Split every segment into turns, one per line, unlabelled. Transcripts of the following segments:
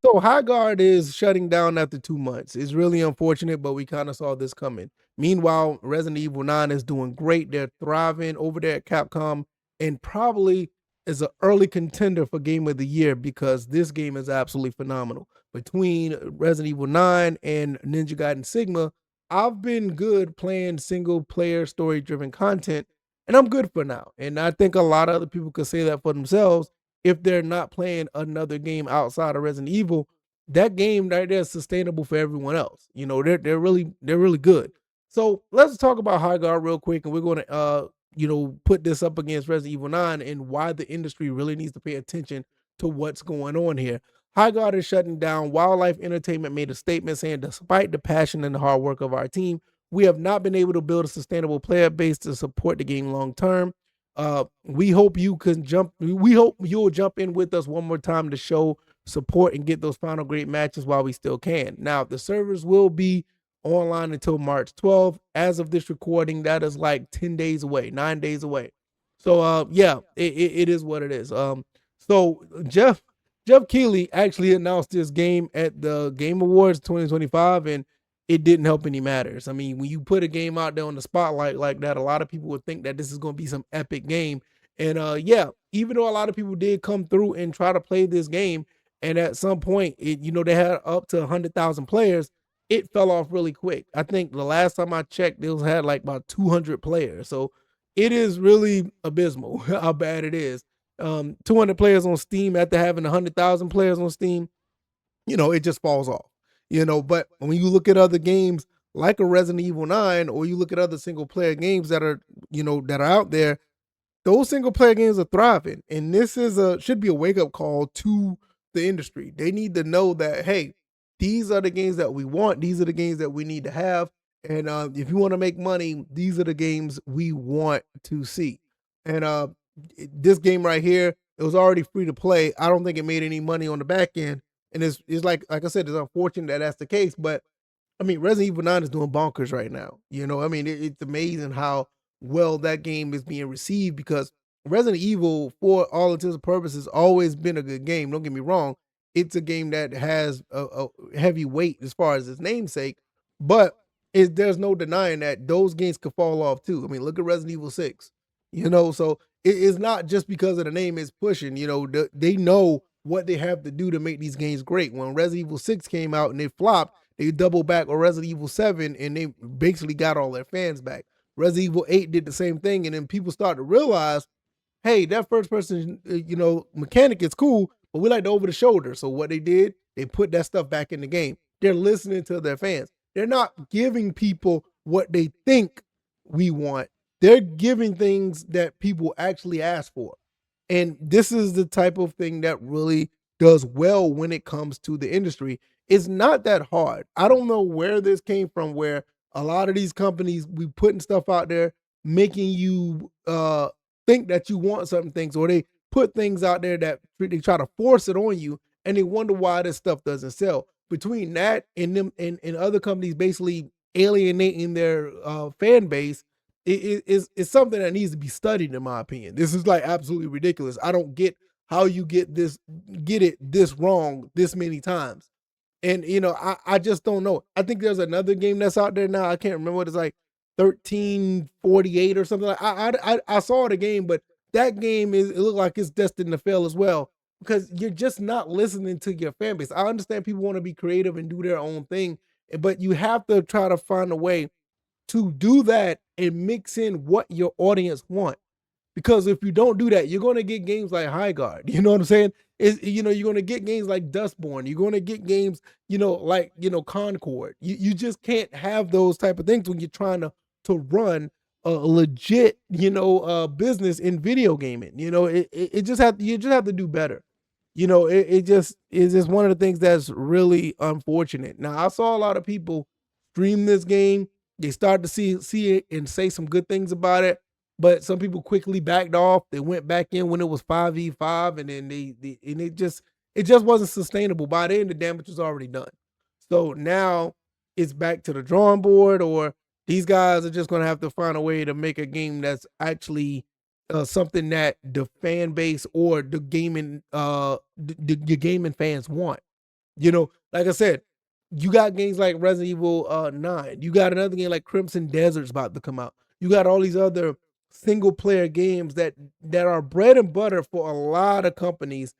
So Highguard is shutting down after 2 months. It's really unfortunate, but we kinda saw this coming. Meanwhile, Resident Evil 9 is doing great. They're thriving over there at Capcom and probably is an early contender for Game of the Year because this game is absolutely phenomenal. Between Resident Evil 9 and Ninja Gaiden Sigma, I've been good playing single player story-driven content, and I'm good for now. And I think a lot of other people could say that for themselves if they're not playing another game outside of Resident Evil. That game right there is sustainable for everyone else. You know, they're really good. So let's talk about High Guard real quick, and we're gonna put this up against Resident Evil 9 and why the industry really needs to pay attention to what's going on here. High Guard is shutting down. Wildlife Entertainment made a statement saying, despite the passion and the hard work of our team, we have not been able to build a sustainable player base to support the game long term. We hope you can jump. We hope you'll jump in with us one more time to show support and get those final great matches while we still can. Now, the servers will be online until March 12th. As of this recording, that is like 10 days away, 9 days away. So, yeah, it is what it is. So Jeff Keighley actually announced this game at the Game Awards 2025, and it didn't help any matters. I mean, when you put a game out there on the spotlight like that, a lot of people would think that this is going to be some epic game. And yeah, even though a lot of people did come through and try to play this game, and at some point, they had up to 100,000 players, it fell off really quick. I think the last time I checked, it had like about 200 players. So it is really abysmal how bad it is. 200 players on Steam after having 100,000 players on Steam, it just falls off. But when you look at other games like a Resident Evil 9, or you look at other single player games that are, that are out there, those single player games are thriving. And this should be a wake up call to the industry. They need to know that, hey, these are the games that we want. These are the games that we need to have. And if you want to make money, these are the games we want to see. And this game right here, it was already free to play. I don't think it made any money on the back end. And it's like I said, it's unfortunate that that's the case. But I mean, Resident Evil 9 is doing bonkers right now. I mean, it's amazing how well that game is being received because Resident Evil, for all intents and purposes, always been a good game. Don't get me wrong. It's a game that has a heavy weight as far as its namesake, but there's no denying that those games could fall off too. I mean, look at Resident Evil 6, so it's not just because of the name it's pushing. They know what they have to do to make these games great. When Resident Evil 6 came out and they flopped, they doubled back on Resident Evil 7 and they basically got all their fans back. Resident Evil 8 did the same thing, and then people start to realize, hey, that first person, mechanic is cool, but we like the over the shoulder. So what they did, they put that stuff back in the game. They're listening to their fans. They're not giving people what they think we want. They're giving things that people actually ask for. And this is the type of thing that really does well when it comes to the industry. It's not that hard. I don't know where this came from, where a lot of these companies, we putting stuff out there, making you think that you want certain things, or they put things out there that they try to force it on you, and they wonder why this stuff doesn't sell. Between that and them and other companies basically alienating their fan base, it's something that needs to be studied, in my opinion. This is like absolutely ridiculous. I don't get how you get it this wrong this many times. And I just don't know. I think there's another game that's out there now. I can't remember what it's like, 1348 or something. Like I saw the game, but that game it looked like it's destined to fail as well because you're just not listening to your fan base. I understand people want to be creative and do their own thing, but you have to try to find a way to do that and mix in what your audience want. Because if you don't do that, you're going to get games like Highguard. You know what I'm saying? You're going to get games like Dustborn. You're going to get games, like, Concord. You just can't have those type of things when you're trying to run a legit, business in video gaming. You just have to do better. It just is just one of the things that's really unfortunate. Now, I saw a lot of people stream this game. They started to see it and say some good things about it. But some people quickly backed off. They went back in when it was 5v5, and then it just wasn't sustainable. By then, the damage was already done. So now it's back to the drawing board, or these guys are just going to have to find a way to make a game that's actually something that the fan base or the gaming fans want. Like I said, you got games like Resident Evil 9. You got another game like Crimson Desert's about to come out. You got all these other single player games that are bread and butter for a lot of companies,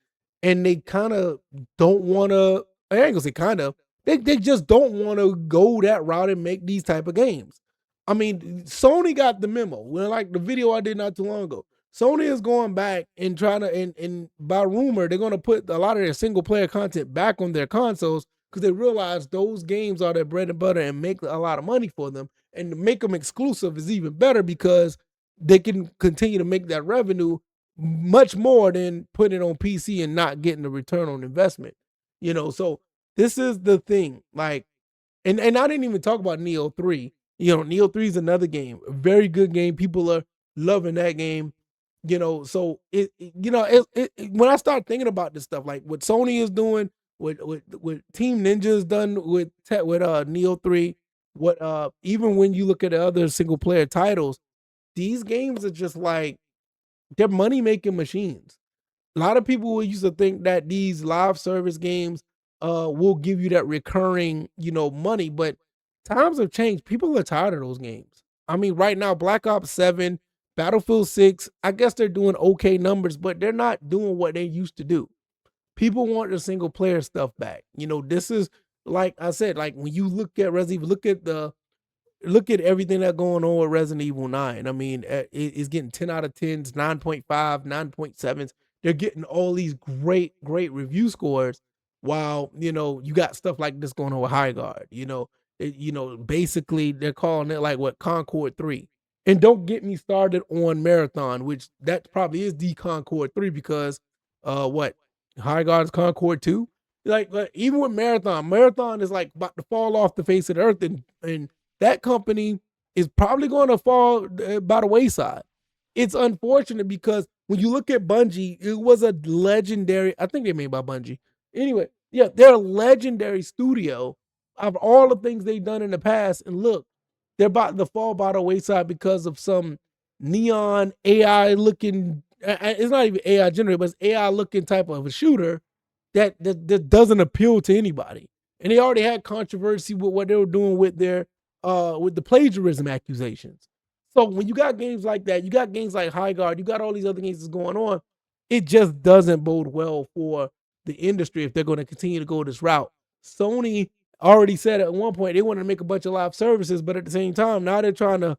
and they kind of don't want to. I ain't gonna say kind of. They just don't want to go that route and make these type of games. I mean, Sony got the memo. Well, like the video I did not too long ago. Sony is going back and trying to, and by rumor, they're going to put a lot of their single player content back on their consoles because they realize those games are their bread and butter and make a lot of money for them. And to make them exclusive is even better because they can continue to make that revenue much more than putting it on PC and not getting the return on investment. So this is the thing. Like, and I didn't even talk about Neo 3. Neo 3 is another game, a very good game. People are loving that game. So when I start thinking about this stuff, like what Sony is doing, what Team Ninja's done with Neo 3, what even when you look at the other single player titles, these games are just like they're money making machines. A lot of people used to think that these live service games will give you that recurring, money, but times have changed. People are tired of those games. I mean, right now, Black Ops 7, Battlefield 6, I guess they're doing okay numbers, but they're not doing what they used to do. People want the single player stuff back. This is like I said, like when you look at Resident Evil, look at everything that's going on with Resident Evil 9. I mean, it's getting 10 out of 10s, 9.5, 9.7s. They're getting all these great, great review scores while, you got stuff like this going on with Highguard. Basically they're calling it like what Concord 3. And don't get me started on Marathon, which that probably is the Concord 3 because what Highguard is Concord 2. Like even with Marathon is like about to fall off the face of the earth, and that company is probably going to fall by the wayside. It's unfortunate because when you look at Bungie, it was a legendary, I think they made by Bungie. Anyway, yeah, they're a legendary studio of all the things they've done in the past. And look, they're about to fall by the wayside because of some neon AI looking, it's not even AI generated, but it's AI looking type of a shooter that doesn't appeal to anybody. And they already had controversy with what they were doing with the plagiarism accusations. So when you got games like that, you got games like Highguard, you got all these other games that's going on, it just doesn't bode well for the industry if they're going to continue to go this route. Sony already said at one point they wanted to make a bunch of live services, but at the same time, now they're trying to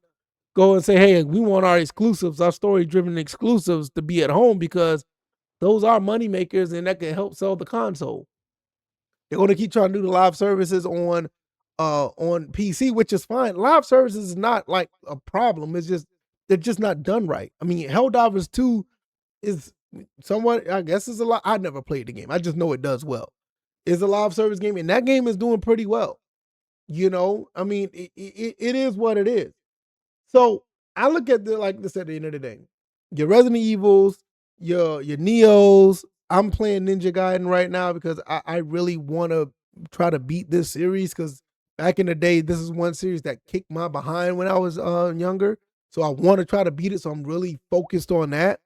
go and say, hey, we want our exclusives, our story-driven exclusives to be at home because those are money makers and that can help sell the console. They're going to keep trying to do the live services on PC, which is fine. Live services is not like a problem. It's just they're just not done right. I mean, Helldivers 2 is somewhat, I guess, is a lot. I never played the game. I just know it does well. It's a live service game, and that game is doing pretty well. I mean, it is what it is. So I look at like this at the end of the day. Your Resident Evils, your Neos. I'm playing Ninja Gaiden right now because I really want to try to beat this series because back in the day, this is one series that kicked my behind when I was younger. So I want to try to beat it. So I'm really focused on that.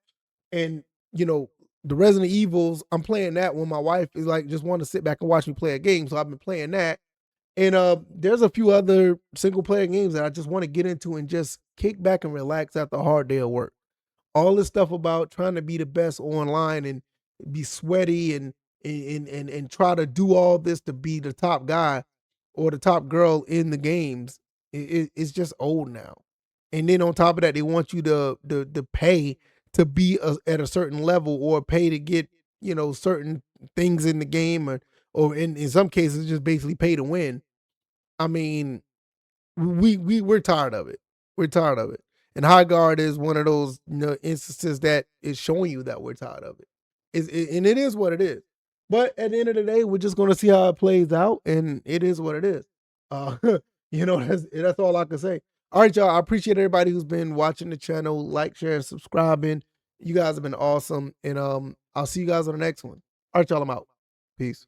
And the Resident Evils, I'm playing that when my wife is like just want to sit back and watch me play a game. So I've been playing that. And there's a few other single player games that I just want to get into and just kick back and relax after a hard day of work. All this stuff about trying to be the best online and be sweaty and try to do all this to be the top guy or the top girl in the games, it's just old now. And then on top of that, they want you to pay to be at a certain level or pay to get certain things in the game or in some cases just basically pay to win. I mean, we're tired of it. We're tired of it. And Highguard is one of those instances that is showing you that we're tired of it. And it is what it is. But at the end of the day, we're just going to see how it plays out, and it is what it is. Uh, that's all I can say. All right, y'all. I appreciate everybody who's been watching the channel, like, sharing, subscribing. You guys have been awesome, and I'll see you guys on the next one. All right, y'all. I'm out. Peace.